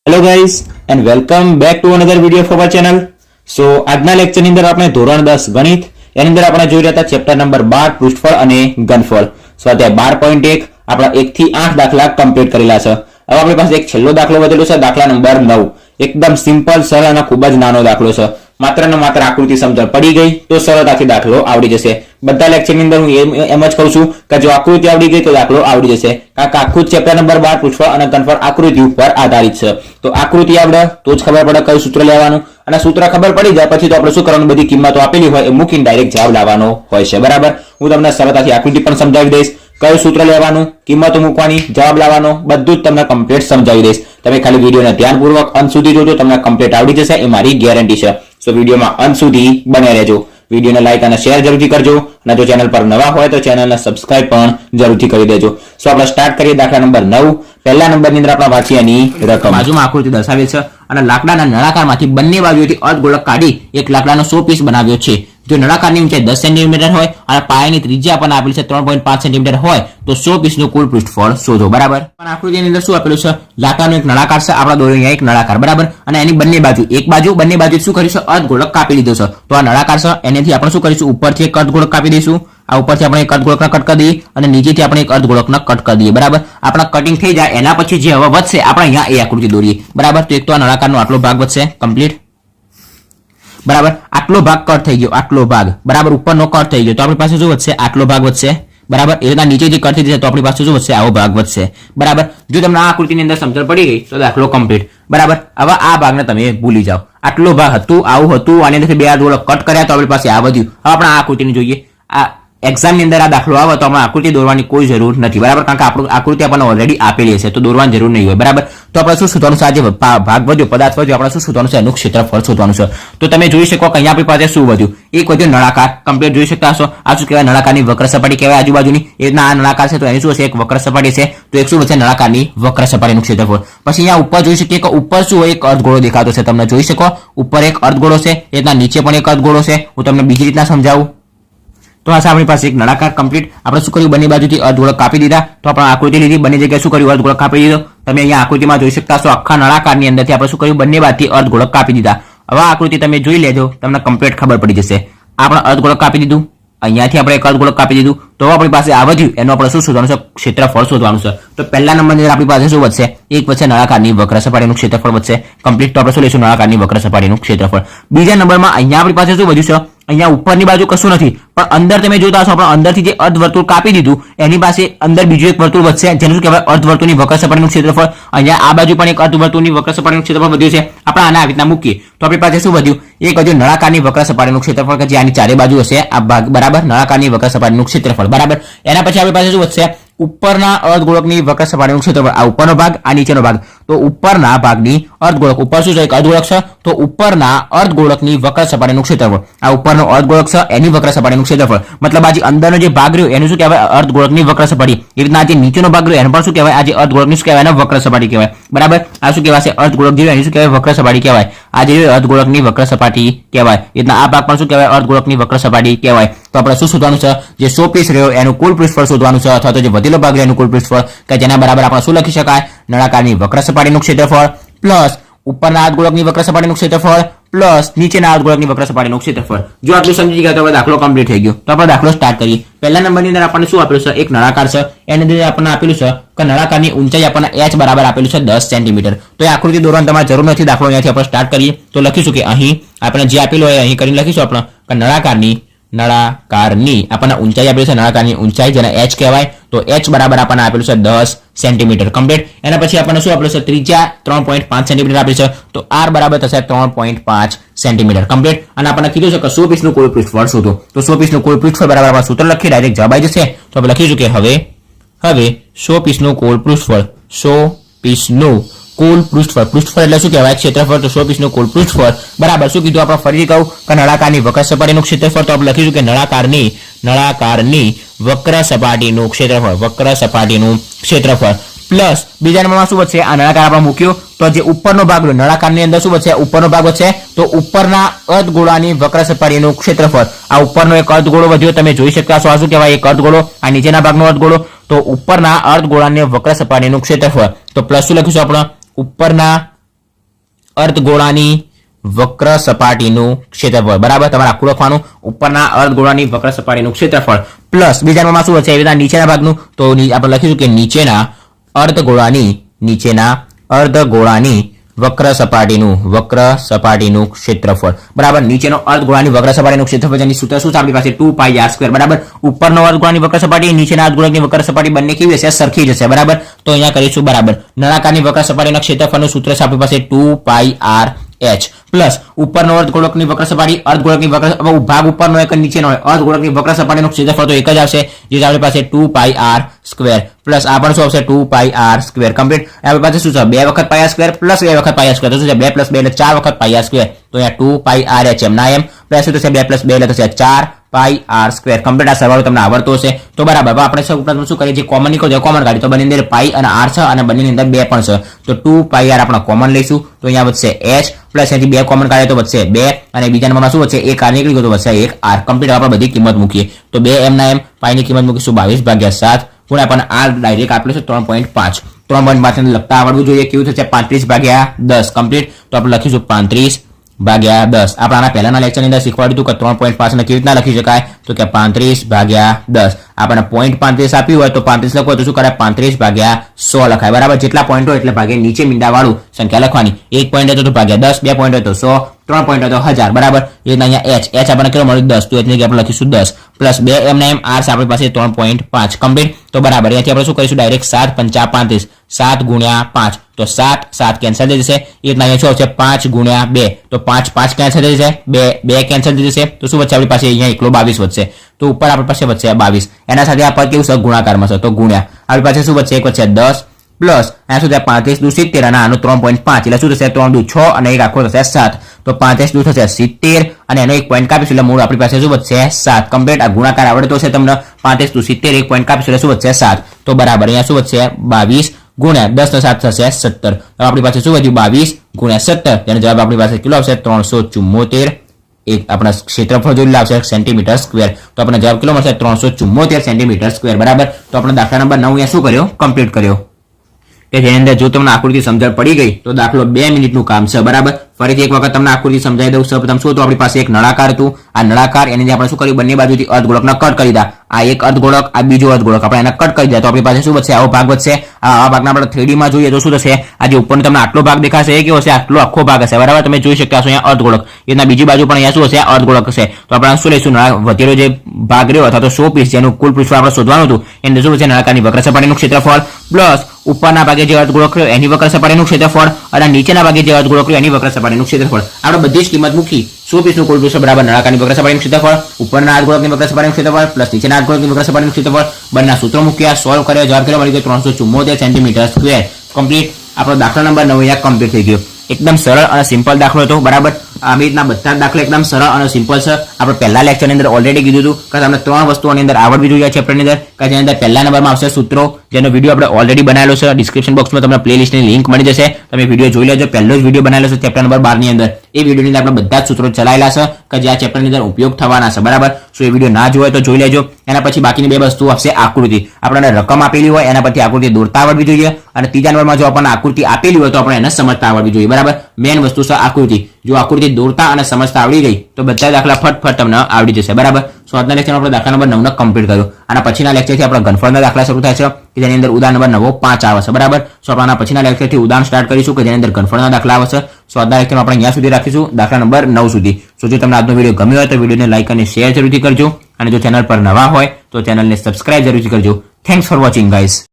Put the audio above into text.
Hello guys and welcome back to another video of our channel. So આજના લેક્ચરની અંદર આપણે ધોરણ 10 ગણિત એની અંદર આપણે જોઈ રહ્યા હતા ચેપ્ટર નંબર 12 પૃષ્ઠફળ અને ઘનફળ. સો અત્યારે 12.1 આપણા 1 થી 8 દાખલા કમ્પ્લીટ કરેલા છે. હવે આપણી પાસે એક છેલ્લો દાખલો વધેલો છે, દાખલા નંબર 9. એકદમ સિમ્પલ સરળ અને ખૂબ જ નાનો દાખલો છે. માત્ર ને માત્ર આકૃતિ સમજણ પડી ગઈ તો સરળતાથી દાખલો આવડી જશે. બધા લેક્ચરની અંદર હું એમ જ કહું છું કે જો આકૃતિ આવડી ગઈ તો દાખલો આવડી જશે, કારણ કે આખું ચેપ્ટર નંબર 12 પૃષ્ઠફળ અને ઘનફળ આકૃતિ ઉપર આધારિત છે. તો આકૃતિ આવડે તો જ ખબર પડે કયું સૂત્ર લેવાનું, અને સૂત્ર ખબર પડી જાય પછી તો આપણે શું કરવાનું, બધી કિંમતો આપેલી હોય એ મૂકીને ડાયરેક્ટ જવાબ લાવવાનો હોય છે. બરાબર, હું તમને સરળતાથી આકૃતિ પણ સમજાવી દઈશ, કયું સૂત્ર લેવાનું, કિંમતો મૂકવાની, જવાબ લાવવાનો, બધું જ તમને કમ્પ્લીટ સમજાવી દઈશ. તમે ખાલી વિડીયોને ધ્યાનપૂર્વક અંત સુધી જોજો, તમને કમ્પ્લીટ આવડી જશે એ મારી ગેરંટી છે. સો વિડીયોમાં અંત સુધી બને રહેજો. વિડીયોને લાઈક અને શેર જરૂરથી કરજો, અને જો ચેનલ પર નવા હોય તો ચેનલને સબસ્ક્રાઇબ પણ જરૂરથી કરી દેજો. સો આપણે સ્ટાર્ટ કરીએ દાખલા નંબર 9. પહેલા નંબરની અંદર આપણે વાંચીએ એની રકમ. બાજુમાં આકૃતિ દર્શાવેલ છે અને લાકડાના નળાકારમાંથી બંને બાજુએથી અર્ધગોળક કાઢી એક લાકડાનો 100 પીસ બનાવ્યો છે. જો નળાકારની ઊંચાઈ 10 સેન્ટીમીટર હોય અને પાયાની ત્રિજ્યા આપણને આપેલી છે 3.5 સેન્ટીમીટર હોય તો 100 પીસનું કુલ પૃષ્ઠફળ શોધો. બરાબર, પણ આકૃતિની અંદર શું આપેલું છે, લાકડાનો એક નળાકાર છે, આપણા દોર્યો અહીંયા એક નળાકાર. બરાબર, અને એની બંને બાજુ બંને બાજુ શું કરીશું, અર્ધગોળક કાપી લીધો છે. તો આ નળાકાર છે, એનાથી આપણે શું કરીશું, ઉપરથી એક અર્ધગોળક કાપી દઈશું, આ ઉપરથી આપણે એક અર્ધગોળકના કટ કરી દઈએ અને નીચેથી આપણે એક અર્ધગોળકના કટ કરી દઈએ. બરાબર, આપણા કટિંગ થઈ જાય એના પછી જે હવે વધશે આપણે અહીંયા એ આકૃતિ દોરીએ. બરાબર, તો એક તો આ નળાકારનો આટલો ભાગ વધશે કમ્પ્લીટ. બરાબર, આટલો ભાગ કટ થઈ ગયો, આટલો ભાગ બરાબર ઉપરનો કટ થઈ ગયો તો આપણી પાસે શું વધશે, આટલો ભાગ વધશે. બરાબર, એ રીતના નીચેથી કટ થઈ જશે તો આપણી પાસે શું વધશે, આવો ભાગ વધશે. બરાબર, જો તમને આ આકૃતિની અંદર સમજણ પડી ગઈ તો દાખલો કમ્પ્લીટ. બરાબર, હવે આ ભાગને તમે ભૂલી જાઓ. આટલો ભાગ હતું, આવું હતું, આની અંદર બે અર્ધગોળક કટ કર્યા તો આપણી પાસે આ વધ્યું. હવે આપણે આ આકૃતિને જોઈએ. આ એક્ઝામની અંદર આ દાખલો આવે તો આપણે આકૃતિ દોરવાની કોઈ જરૂર નથી. બરાબર, કારણ કે આપણું આકૃતિ આપણને ઓલરેડી આપેલી હશે તો દોરવાની જરૂર નહીં હોય. બરાબર, તો આપણે શું શોધવાનું છે, આજે ભાગ વધ્યો, પદાર્થ વધ્યો, આપણે શું શોધવાનું છે, એનું ક્ષેત્રફળ શોધવાનું છે. તો તમે જોઈ શકો કે અહીંયા આપણી પાસે શું વધ્યું, એક વધ્યો નળાકાર કમ્પ્લીટ જોઈ શકતા હશો. આ શું કહેવાય, નળાકારની વક્ર સપાટી કહેવાય આજુબાજુની. એ રીતના આ નળાકાર છે તો એની શું હશે, એક વક્ર સપાટી છે તો એક શું વધશે, નળાકારની વક્ર સપાટીનું ક્ષેત્રફળ. પછી અહીંયા ઉપર જોઈ શકીએ કે ઉપર શું હોય, એક અર્ધગોળો દેખાતો છે, તમને જોઈ શકો ઉપર એક અર્ધગોળો છે, એ રીતના નીચે પણ એક અર્ધગોળો છે. હું તમને બીજી રીતના સમજાવું તો આ આપણી પાસે એક નળાકાર કમ્પ્લીટ. આપણે શું કર્યું, બંને બાજુથી અર્ધગોળક કાપી દીધા. તો આપણે આકૃતિ લીધી, બંને જગ્યાએ શું કર્યું, અર્ધગોળક કાપી દીધો. તમે અહીંયા આકૃતિમાં જોઈ શકતા છો આખા નળાકારની અંદરથી આપણે શું કર્યું, બંને બાજુથી અર્ધગોળક કાપી દીધા. હવે આકૃતિ તમે જોઈ લેજો, તમને કમ્પ્લીટ ખબર પડી જશે. આપણે અર્ધગોળક કાપી દીધું, અહીંયાથી આપણે એક અર્ધગોળક કાપી દીધું તો આપણી પાસે આ વધ્યું, એનું આપણે શું શોધવાનું છે, ક્ષેત્રફળ શોધવાનું છે. તો પહેલા નંબરની અંદર આપણી પાસે શું વધશે, એક વધશે નળાકારની વક્ર સપાટીનું ક્ષેત્રફળ વધશે કમ્પ્લીટ. તો આપણે શું લઈશું, નળાકારની વક્ર સપાટીનું ક્ષેત્રફળ. બીજા નંબરમાં અહીંયા આપણી પાસે શું વધ્યું છે, અહીંયા ઉપરની બાજુ કશું નથી પણ અંદર તમે જોતા હશો આપણે અંદરથી જે અર્ધવર્તુળ કાપી દીધું એની પાસે અંદર બીજું એક વર્તુળ વધશે, જેનું શું કહેવાય, અર્ધવર્તુળની વક્ર સપાટીનું ક્ષેત્રફળ. અહીંયા આ બાજુ પણ એક અર્ધવર્તુળની વક્ર સપાટીનું ક્ષેત્રફળ વધ્યું છે. આપણે આને આવી રીતના મૂકીએ તો આપણી પાસે શું વધ્યું, એક વધ્યું નળાકારની વક્ર સપાટીનું ક્ષેત્રફળ કે જે આની ચારે બાજુ હશે આ ભાગ. બરાબર, નળાકારની વક્ર સપાટીનું ક્ષેત્રફળ. બરાબર, એના પછી આપણી પાસે શું વધશે, ઉપરના અર્ધગોળકની વક્ર સપાટીનું ક્ષેત્રફળ. આ ઉપરનો ભાગ, આ નીચેનો ભાગ. તો ઉપરના ભાગની અર્ધગોળક, ઉપર શું છે, એક અર્ધગોળક છે તો ઉપરના અર્ધગોળકની વક્ર સપાટીનું ક્ષેત્રફળ. આ ઉપરનો અર્ધગોળક છે એની વક્ર સપાટીનું ક્ષેત્રફળ. મતલબ આ જે અંદરનો જે ભાગ રહ્યો એનું શું કહેવાય, અર્ધગોળકની વક્ર સપાટી. એ રીતના જે નીચેનો ભાગ રહ્યો એનો પણ શું કહેવાય, આ જે અર્ધગોળકની શું કહેવાય, એને વક્ર સપાટી કહેવાય. બરાબર, આ શું કહેવાય, અર્ધગોળક જે એની શું કહેવાય, વક્ર સપાટી કહેવાય. આ જે અર્ધગોળકની વક્ર સપાટી કહેવાય. એ રીતના આ ભાગ પણ શું કહેવાય, અર્ધગોળકની વક્ર સપાટી કહેવાય. તો આપણે શું શોધવાનું છે, જે 100 પીસ રહ્યો એનું કુલ પૃષ્ઠફળ શોધવાનું છે, અથવા તો જે વધેલો ભાગ રહ્યો એનું કુલ પૃષ્ઠફળ, કે જેના બરાબર આપણે શું લખી શકાય, નળાકારની વક્ર સપાટીનું ક્ષેત્રફળ પ્લસ ઉપરના અર્ધગોળકની વક્ર સપાટીનું ક્ષેત્રફળ પ્લસ નીચેના અર્ધગોળકની વક્ર સપાટીનું ક્ષેત્રફળ. જો આટલું સમજી ગયા તો આપણે દાખલો કમ્પ્લીટ થઈ ગયો. તો આપણે દાખલો સ્ટાર્ટ કરીએ. પહેલા નંબરની અંદર આપણને શું આપેલું છે, એક નળાકાર છે, એની અંદર આપણને આપેલું છે કે નળાકારની ઊંચાઈ આપણને h બરાબર આપેલું છે 10 સેન્ટીમીટર. તો એ આકૃતિ દોરવાની તમારે જરૂર નથી. દાખલો અહીંયાથી આપણે સ્ટાર્ટ કરીએ તો લખીશું કે અહીં આપણે જે આપેલું હોય અહીં કરીને લખીશું આપણે કે નળાકારની આપણને ઊંચાઈ આપેલી છે, નળાકારની ઊંચાઈ જેને h કહેવાય. તો h બરાબર આપણને આપેલું છે 10 સેન્ટીમીટર કમ્પ્લીટ. એના પછી આપણને શું આપેલું છે, ત્રિજ્યા 3.5 સેન્ટીમીટર આપેલી છે તો r બરાબર થશે 3.5 સેન્ટીમીટર કમ્પ્લીટ. અને આપણને કીધું છે કે 100 પીસનું કુલ પૃષ્ઠફળ શોધો. તો 100 પીસનું કુલ પૃષ્ઠફળ બરાબર આપણે સૂત્ર લખી ડાયરેક્ટ જવાબ આવી જશે. તો આપણે લખીશું કે હવે 100 પીસનું કુલ પૃષ્ઠફળ, 100 પીસનું કુલ પૃષ્ઠફળ. પૃષ્ઠફળ એટલે શું કહેવાય, ક્ષેત્રફળ. તો 100 પીસનું કુલ પૃષ્ઠફળ બરાબર શું કીધું આપણે ફરીથી કહું કે નળાકારની વક્ર સપાટીનું ક્ષેત્રફળ. તો આપણે લખીશું કે નળાકારની વક્ર સપાટીનું ક્ષેત્રફળ પ્લસ બીજા નંબરમાં શું વધશે, આ નળાકાર આપણે મૂક્યો તો જે ઉપરનો ભાગ રહ્યો નળાકારની અંદર શું વધશે, ઉપરનો ભાગ વધશે તો ઉપરના અર્ધગોળાની વક્ર સપાટીનું ક્ષેત્રફળ. આ ઉપરનો એક અર્ધગોળો વધ્યો, તમે જોઈ શકતા છો. આ શું કહેવાય, એક અર્ધગોળો. આ નીચેના ભાગનો અર્ધગોળો. તો ઉપરના અર્ધગોળાની વક્ર સપાટીનું ક્ષેત્રફળ. તો પ્લસ શું લખીશું આપણે, ઉપરના અર્ધગોળાની વક્ર સપાટીનું ક્ષેત્રફળ બરાબર તમારે આખું લખવાનું ઉપરના અર્ધગોળાની વક્ર સપાટીનું ક્ષેત્રફળ પ્લસ બીજા નંબરમાં શું છે એવી રીતના નીચેના ભાગનું તો આપણે લખીશું કે નીચેના અર્ધગોળાની વક્ર સપાટીનું ક્ષેત્રફળ બરાબર નીચેનો અર્ધગોળાની વક્ર સપાટીનું ક્ષેત્રફળ જેની સૂત્ર શું છે આપણી પાસે 2πr² બરાબર ઉપરનો અર્ધગોળાની વક્ર સપાટી નીચેના અર્ધગોળાની વક્ર સપાટી બંને કેવી હશે સરખી જશે બરાબર તો અહીંયા કરીશું બરાબર નળાકારની વક્ર સપાટીના ક્ષેત્રફળનું સૂત્ર છે આપણી પાસે 2πr h પ્લસ ઉપરનો અર્ધગોળકની વક્ર સપાટી અર્ધગોળકની વક્ર ભાગ ઉપરનો એક નીચેનો હોય અર્ધગોળકની વક્ર સપાટીનું ક્ષેત્રફળ તો એક જ આવશે જે આપણી પાસે 2πr² પ્લસ આ પણ શું આવશે 2πr² કમ્પ્લીટ આપણી પાસે શું છે 2 વખત πr² પ્લસ 2 વખત πr² તો શું છે 2 + 2 એટલે 4 વખત πr² તો અહીંયા 2πrh એમ ના એમ પ્લસ શું થશે 2 + 2 એટલે થશે 4πr² કમ્પ્લીટ આ સરવાળો તમને આવડતો હશે તો બરાબર આપણે સૌપ્રથમ શું કરીએ જે કોમન નીકળ્યો કોમન કાઢી તો બંનેની અંદર π અને r છે અને બંનેની અંદર 2 પણ છે તો 2πr આપણે કોમન લઈશું તો અહીંયા વધશે h પ્લસ અહીંથી 2 કોમન કાઢીએ તો વધશે 2 અને બીજા નંબરમાં શું વધશે 1 r નીકળી ગયો તો વધશે 1 r કમ્પ્લીટ આપણે બધી કિંમત મૂકીએ તો 2 એમ ના એમ π ની કિંમત મૂકીશું 22/7 ગુણ્યા પણ r ડાયરેક્ટ આપેલું છે 3.5 3.5 લખતા આવડવું જોઈએ કેવું થશે 35/10 કમ્પ્લીટ તો આપણે લખીશું 35/10 આપણે આના પહેલાના લેક્ચરની અંદર શીખવાડ્યું હતું કે 3.5 ને કેવી રીતના લખી શકાય તો કે 35/10 આપણે 0.35 આપ્યું હોય તો 35 લખો તો શું કરાય 35/100 લખાય બરાબર જેટલા પોઈન્ટ હોય એટલે ભાગે નીચે મીંડાવાળું સંખ્યા લખવાની 1 પોઈન્ટ હતો તો ભાગ્યા 10 2 પોઈન્ટ હોય તો 100 3 પોઈન્ટ હોય તો 1000 બરાબર એ અહીંયા h આપણને કેટલો મળ્યું 10 તો એટલે કે આપણે લખીશું 10 પ્લસ 2 એમ ના એમ r આપણી પાસે 3.5 કમ્પ્લીટ તો બરાબર અહીંયાથી આપણે શું કરીશું ડાયરેક્ટ 7 × 5 = 35 7 × 5 તો 7 કેન્સલ થઈ જશે એ રીતના અહીંયા શું આવશે 5 × 2 તો 5 કેન્સલ થઈ જશે 2 કેન્સલ થઈ જશે તો શું વધશે આપણી પાસે અહીંયા એકલો 22 વધશે તો ઉપર આપણી પાસે વધશે 22 એના સાથે આ પદ કેવું છે ગુણાકારમાં છે તો ગુણ્યા આપણી પાસે શું વધશે એક વધશે 10 પ્લસ અહીંયા શું થાય 35 × 70 અને આનું 3.5 એટલે શું થશે 3 × 6 અને એક આખો થશે 7 તો 35 × થશે 70 અને એનો એક પોઈન્ટ કાપીશું એટલે મૂળ આપણી પાસે શું વધશે 7 કમ્પ્લીટ આ ગુણાકાર આવડતો છે તમને 35 × 70 એક પોઈન્ટ કાપીશું એટલે શું વધશે 7 તો બરાબર અહીંયા શું વધશે 22 ગુણ્યા 10 નો 7 થશે 17 તો આપણી પાસે શું વધ્યું 22 × 17 તેનો જવાબ આપણી પાસે કેટલો આવશે 374 એક આપણા ક્ષેત્રફળ જોઈ લાવશે સેન્ટીમીટર સ્ક્વેર તો આપણને જવાબ કેટલો મળશે 374 સેન્ટીમીટર સ્ક્વેર બરાબર તો આપણે દાખલા નંબર 9 અહીંયા શું કર્યો કમ્પ્લીટ કર્યો કે જેની અંદર જો તમને આકૃતિ સમજણ પડી ગઈ તો દાખલો 2 મિનિટનું કામ છે બરાબર ફરીથી એક વખત તમને આકૃતિ સમજાવી દઉં સૌપ્રથમ શું તો આપણી પાસે એક નળાકાર હતું આ નળાકાર એની આપણે શું કર્યું બંને બાજુથી અર્ધગોળકના કટ કરી દીધા આ એક અર્ધગોળક આ બીજો અર્ધગોળક આપણે એને કટ કરી દીધા તો આપણી પાસે શું વધશે આવો ભાગ વધશે આ ભાગના આપણે 3D માં જોઈએ તો શું થશે આ જે ઉપરનો તમને આટલો ભાગ દેખાશે એ કેવો હશે આટલો આખો ભાગ હશે બરાબર તમે જોઈ શકતા છો અહીંયા અર્ધગોળક એના બીજી બાજુ પણ અહીંયા શું હશે અર્ધગોળક હશે તો આપણે શું લઈશું વધેલો જે ભાગ રહ્યો અથવા તો 100 પીસ જેનું કુલ પૃષ્ઠફળ આપણે શોધવાનું હતું એને શું છે નળાકારની વક્ર સપાટીનું ક્ષેત્રફળ પ્લસ ઉપરના ભાગે જે અર્ધગોળક રહ્યો એની વક્ર સપાટીનું ક્ષેત્રફળ અને નીચેના ભાગે જે અર્ધગોળક રહ્યો એની વક્ર સપાટીનું ક્ષેત્રફળ આપણે બધી જ કિંમત મૂકી 100 પીસનું કુલ પૃષ્ઠ બરાબર નળાકારની વક્ર સપાટીનું ક્ષેત્રફળ ઉપરના અર્ધગોળકની વક્ર સપાટીનું ક્ષેત્રફળ પ્લસ નીચેના અર્ધગોળકની વક્ર સપાટીનું ક્ષેત્રફળ બંનેના સૂત્રો મૂક્યા સોલ્વ કર્યો જવાબ કેટલો મળી ગયો 374 સેન્ટીમીટર સ્ક્વેર કમ્પ્લીટ આપણો દાખલા નંબર 9 અહીંયા કમ્પ્લીટ થઈ ગયો એકદમ સરળ અને સિમ્પલ દાખલો હતો બરાબર આવી રીતના બધા દાખલા એકદમ સરળ અને સિમ્પલ છે આપણે પહેલા લેક્ચરની અંદર ઓલરેડી કીધું હતું કે તમને 3 વસ્તુઓની અંદર આવડવી જોઈએ ચેપ્ટરની અંદર કે જેની અંદર પહેલા નંબરમાં આવશે સૂત્રો જેનો વિડીયો આપણે ઓલરેડી બનાવેલો છે ડિસ્ક્રિપ્શન બોક્સમાં તમને પ્લેલિસ્ટની લિંક મળી જશે તમે વિડીયો જોઈ લેજો પહેલો જ વિડીયો બનાવેલો છે ચેપ્ટર નંબર 12 ની અંદર એ વિડીયોની અંદર આપણે બધા જ સૂત્રો ચલાયેલા છે કે જે આ ચેપ્ટરની અંદર ઉપયોગ થવાના છે બરાબર સો એ વિડીયો ના જોયો તો જોઈ લેજો એના પછી બાકીની બે વસ્તુ આવશે આકૃતિ આપણને રકમ આપેલી હોય એના પરથી આકૃતિ દોરતા આવડવી જોઈએ અને ત્રીજા નંબરમાં જો આપણને આકૃતિ આપેલી હોય તો આપણે એને સમજતા આવડવી જોઈએ બરાબર મેઇન વસ્તુ છે આકૃતિ જો આકૃતિ દોરતા અને સમજતા આવડી ગઈ તો બધા દાખલા ફટફટ તમને આવડી જશે બરાબર સો આજના લેક્ચરમાં આપણે દાખલા નંબર 9 ને કમ્પ્લીટ કર્યો અને પછીના લેક્ચરથી આપણે ઘનફળના દાખલા શરૂ થાય છે કે જેની અંદર ઉદાહરણ નંબર 9 5 આવે છે બરાબર સો આપણે આના પછીના લેક્ચરથી ઉદાહરણ સ્ટાર્ટ કરીશું કે જેની અંદર ઘનફળના દાખલા આવે છે સો આજના લેક્ચરમાં આપણે અહીંયા સુધી રાખીશું દાખલા નંબર 9 સુધી સો જો તમને આજનો વિડીયો ગમ્યો હોય તો વિડીયોને લાઈક અને શેર જરૂરથી કરજો અને જો ચેનલ પર નવા હોય તો ચેનલને સબસ્ક્રાઇબ જરૂરથી કરજો થેન્ક્સ ફોર વોચિંગ ગાઈઝ